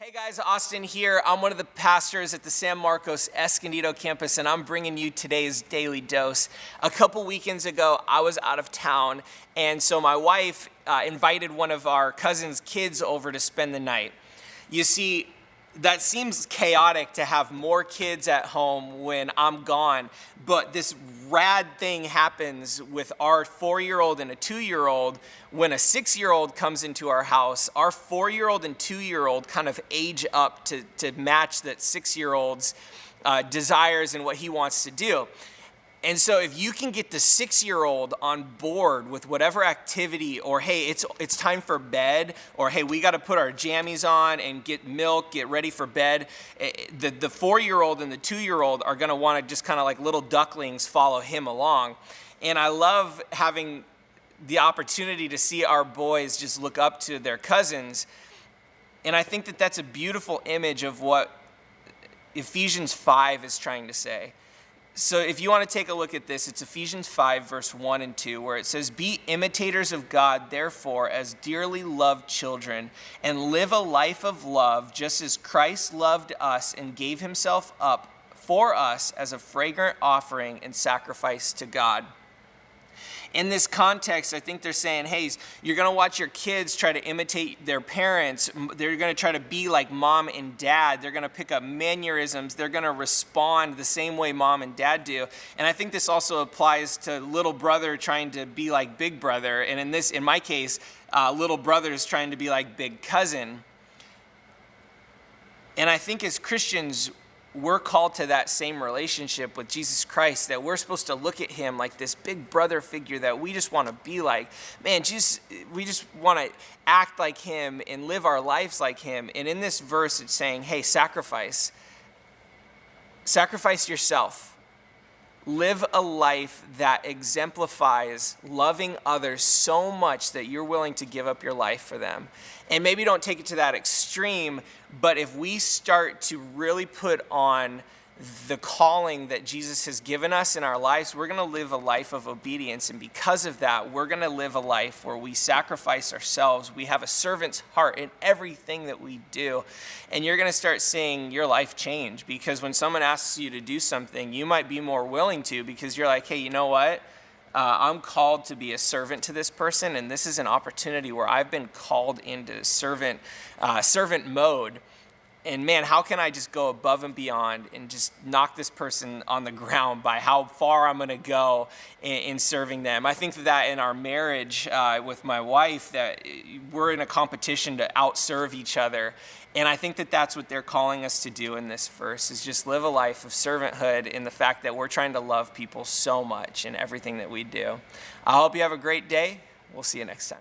Hey guys, Austin here. I'm one of the pastors at the San Marcos Escondido campus, and I'm bringing you today's Daily Dose. A couple weekends ago, I was out of town, and so my wife invited one of our cousin's kids over to spend the night. You see, that seems chaotic to have more kids at home when I'm gone, but this rad thing happens with our 4-year-old and a 2-year-old. When a 6-year-old comes into our house, our 4-year-old and 2-year-old kind of age up to match that 6-year-old's desires and what he wants to do. And so if you can get the 6-year-old on board with whatever activity, or hey, it's time for bed, or hey, we got to put our jammies on and get milk, get ready for bed, the 4-year-old and the 2-year-old are going to want to just kind of like little ducklings follow him along. And I love having the opportunity to see our boys just look up to their cousins. And I think that that's a beautiful image of what Ephesians 5 is trying to say. So if you want to take a look at this, it's Ephesians 5, verse 1 and 2, where it says, "Be imitators of God, therefore, as dearly loved children, and live a life of love, just as Christ loved us and gave himself up for us as a fragrant offering and sacrifice to God." In this context, I think they're saying, hey, you're going to watch your kids try to imitate their parents. They're going to try to be like mom and dad. They're going to pick up mannerisms. They're going to respond the same way mom and dad do. And I think this also applies to little brother trying to be like big brother. And in my case, little brother is trying to be like big cousin. And I think as Christians, we're called to that same relationship with Jesus Christ, that we're supposed to look at him like this big brother figure that we just want to be like. Man, we just want to act like him and live our lives like him. And in this verse, it's saying, hey, sacrifice. Sacrifice yourself. Live a life that exemplifies loving others so much that you're willing to give up your life for them. And maybe don't take it to that extreme, but if we start to really put on the calling that Jesus has given us in our lives, we're going to live a life of obedience. And because of that, we're going to live a life where we sacrifice ourselves. We have a servant's heart in everything that we do. And you're going to start seeing your life change, because when someone asks you to do something, you might be more willing to, because you're like, hey, you know what? I'm called to be a servant to this person, and this is an opportunity where I've been called into servant mode. And man, how can I just go above and beyond and just knock this person on the ground by how far I'm going to go in serving them? I think that in our marriage with my wife, that we're in a competition to outserve each other. And I think that that's what they're calling us to do in this verse, is just live a life of servanthood in the fact that we're trying to love people so much in everything that we do. I hope you have a great day. We'll see you next time.